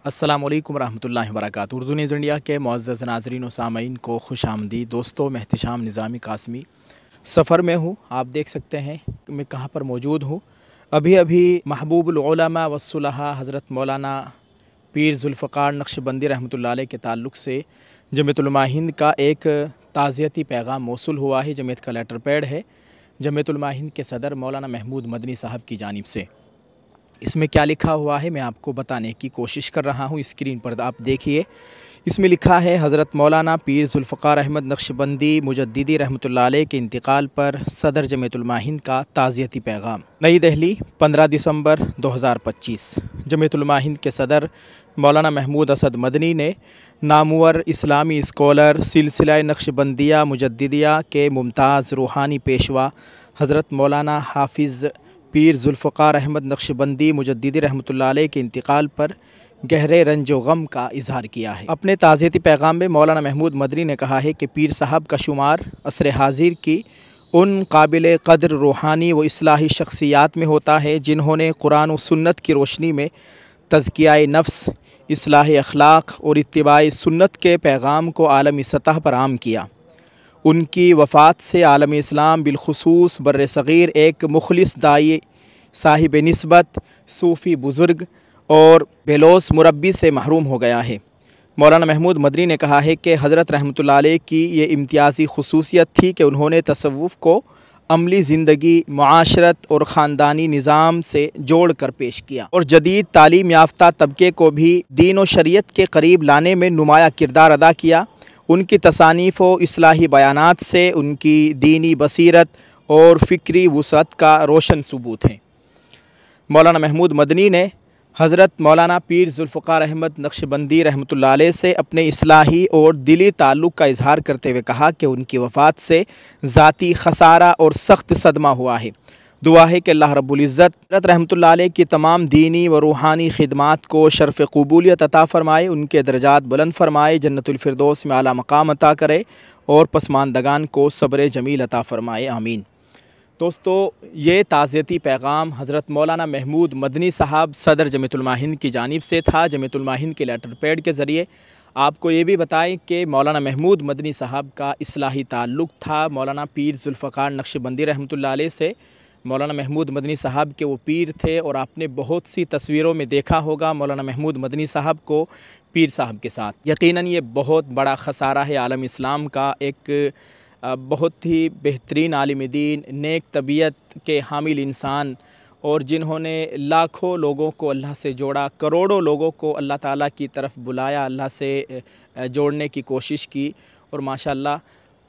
अस्सलाम वालेकुम रहमतुल्लाहि व बरकातुहू। उर्दू न्यूज़ इंडिया के मुअज़्ज़ज़ नाज़रीन व सामईन को खुशामदीद। दोस्तों, मैं एहतिशाम निज़ामी कासमी सफ़र में हूँ। आप देख सकते हैं मैं कहाँ पर मौजूद हूँ। अभी अभी महबूबुल उलमा वस्सुलहा हज़रत मौलाना पीर ज़ुल्फ़िकार नक्शबंदी रहमतुल्लाह अलैह के ताल्लुक़ से जमीयतुल उलमा हिंद का एक ताज़ियती पैगाम मौसूल हुआ है। जमीयत का लेटर पैड है जमीयतुल उलमा हिंद के सदर मौलाना महमूद मदनी साहब की जानिब से। इसमें क्या लिखा हुआ है मैं आपको बताने की कोशिश कर रहा हूँ। स्क्रीन पर आप देखिए, इसमें लिखा है हज़रत मौलाना पीर ज़ुल्फ़िकार अहमद नक्शबंदी मुजद्दिदी रहमतुल्लाह अलैह के इंतकाल पर सदर जमीयतुल उलमा हिंद का ताज़ियती पैगाम। नई दिल्ली 15 दिसंबर 2025। जमीयतुल उलमा हिंद के सदर मौलाना महमूद असद मदनी ने नामवर इस्लामी स्कॉलर सिलसिला नक्शबंदिया मुजद्दिदिया के मुमताज़ रूहानी पेशवा हज़रत मौलाना हाफिज़ पीर ज़ुल्फ़िकार अहमद नक्शबंदी मुजद्दिदी रहमतुल्लाह अलैह के इंतकाल पर गहरे रंज व गम का इजहार किया है। अपने ताज़ियती पैगाम में मौलाना महमूद मदनी ने कहा है कि पीर साहब का शुमार असर हाजिर की उन काबिल क़द्र रूहानी व इस्लाही शख्सियात में होता है जिन्होंने कुरान व सुन्नत की रोशनी में तज़किया नफ्स, इस्लाह अखलाक और इत्तिबाई सुन्नत के पैगाम को आलमी सतह पर आम किया। उनकी वफ़ात से आलम इस्लाम बिलखुसूस बर्र सग़ीर एक मुखलिस दाई, साहिब निस्बत, सूफ़ी बुज़ुर्ग और बेलोस मुरब्बी से महरूम हो गया है। मौलाना महमूद मदनी ने कहा है कि हज़रत रहमतुल्लाह अलैह की ये इम्तियाज़ी खुसूसियत थी कि उन्होंने तसव्वुफ़ को अमली ज़िंदगी, मुआशरत और ख़ानदानी निज़ाम से जोड़ कर पेश किया और जदीद तालीम याफ्ता तबके को भी दीन व शरीयत के करीब लाने में नुमाया किरदार अदा किया। उनकी तसानीफ़ व इस्लाही बयानात से उनकी दीनी बसीरत और फ़िक्री वुसअत का रोशन सबूत हैं। मौलाना महमूद मदनी ने हज़रत मौलाना पीर ज़ुल्फ़िकार अहमद नक्शबंदी रहमतुल्लाह अलैह से अपने इस्लाही और दिली ताल्लुक़ का इजहार करते हुए कहा कि उनकी वफ़ात से ज़ाती खसारा और सख्त सदमा हुआ है। दुआ है कि अल्लाह रब्बुल इज़्ज़त हज़रत रहमतुल्लाह अलैह की तमाम दीनी व रूहानी खिदमात को शर्फ़ क़बूलियत अता फ़रमाए, उनके दर्जात बुलंद फ़रमाए, जन्नतुल फ़िरदौस में आला मकाम अता करे और पसमानदगान को सब्र जमील अता फ़रमाए, आमीन। दोस्तों, ये ताज़ियती पैगाम हज़रत मौलाना महमूद मदनी साहब सदर जमीयतुल उलमा हिंद की जानिब से था। जमीयतुल उलमा हिंद के लेटर पैड के ज़रिए आपको ये भी बताएं कि मौलाना महमूद मदनी साहब का इस्लाही ताल्लुक़ था मौलाना पीर ज़ुल्फ़िकार नक्शबंदी रहमतुल्लाह अलैह से। मौलाना महमूद मदनी साहब के वो पीर थे और आपने बहुत सी तस्वीरों में देखा होगा मौलाना महमूद मदनी साहब को पीर साहब के साथ। यकीनन ये बहुत बड़ा खसारा है आलम इस्लाम का। एक बहुत ही बेहतरीन आलिम दीन, नेक तबीयत के हामिल इंसान और जिन्होंने लाखों लोगों को अल्लाह से जोड़ा, करोड़ों लोगों को अल्लाह ताला की तरफ बुलाया, अल्लाह से जोड़ने की कोशिश की और माशाअल्लाह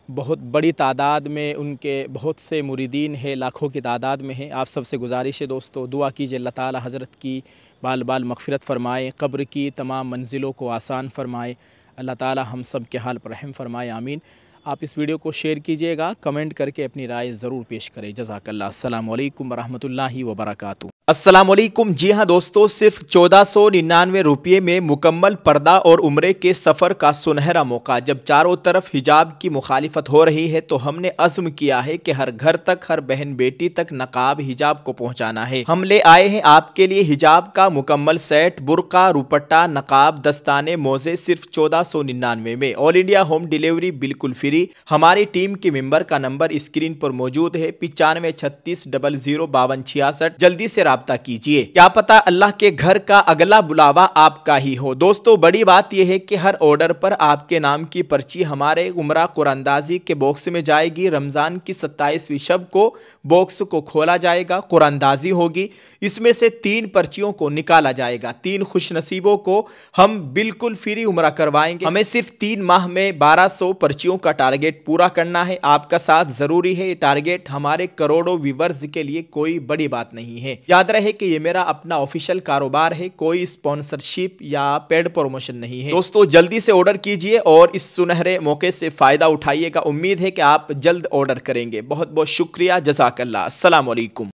बहुत बड़ी तादाद में उनके बहुत से मुरीदीन हैं, लाखों की तादाद में हैं। आप सबसे गुजारिश है दोस्तों, दुआ कीजिए अल्लाह ताला हज़रत की बाल बाल मग़फ़िरत फ़रमाए, क़ब्र की तमाम मंजिलों को आसान फ़रमाए, अल्लाह ताला हम सब के हाल पर रहम फ़रमाए, आमीन। आप इस वीडियो को शेयर कीजिएगा, कमेंट करके अपनी राय ज़रूर पेश करें। जज़ाकल्लाह। अस्सलाम वालेकुम रहमतुल्लाहि व बरकातुहू। अस्सलाम वालेकुम। जी हाँ दोस्तों, सिर्फ 1499 रुपये में मुकम्मल पर्दा और उम्रे के सफ़र का सुनहरा मौका। जब चारों तरफ हिजाब की मुखालिफत हो रही है तो हमने अज़्म किया है कि हर घर तक, हर बहन बेटी तक नकाब हिजाब को पहुँचाना है। हम ले आए हैं आपके लिए हिजाब का मुकम्मल सेट, बुर्का, रुपट्टा, नकाब, दस्ताने, मोज़े सिर्फ 1499 में। ऑल इंडिया होम डिलीवरी बिल्कुल फ्री। हमारी टीम के मेंबर का नंबर स्क्रीन पर मौजूद है 95 36 00 52 66। जल्दी से राब्ता कीजिए, क्या पता अल्लाह के घर का अगला बुलावा आपका ही हो। दोस्तों, बड़ी बात यह है कि हर ऑर्डर पर आपके नाम की पर्ची हमारे उमरा कुरानंदाजी के बॉक्स में जाएगी। रमज़ान की 27वीं शब को बॉक्स को खोला जाएगा, कुरानंदाजी होगी। इसमें से 3 पर्चियों को निकाला जाएगा। 3 खुशनसीबों को हम बिल्कुल फ्री उमरा करवाएंगे। हमें सिर्फ 3 माह में 1200 पर्चियों का टारगेट पूरा करना है। आपका साथ जरूरी है। ये टारगेट हमारे करोड़ों व्यूवर्स के लिए कोई बड़ी बात नहीं है। याद रहे कि ये मेरा अपना ऑफिशियल कारोबार है, कोई स्पॉन्सरशिप या पेड प्रमोशन नहीं है। दोस्तों, जल्दी से ऑर्डर कीजिए और इस सुनहरे मौके से फायदा उठाइएगा। उम्मीद है कि आप जल्द ऑर्डर करेंगे। बहुत बहुत शुक्रिया। जज़ाकल्लाह। अस्सलाम वालेकुम।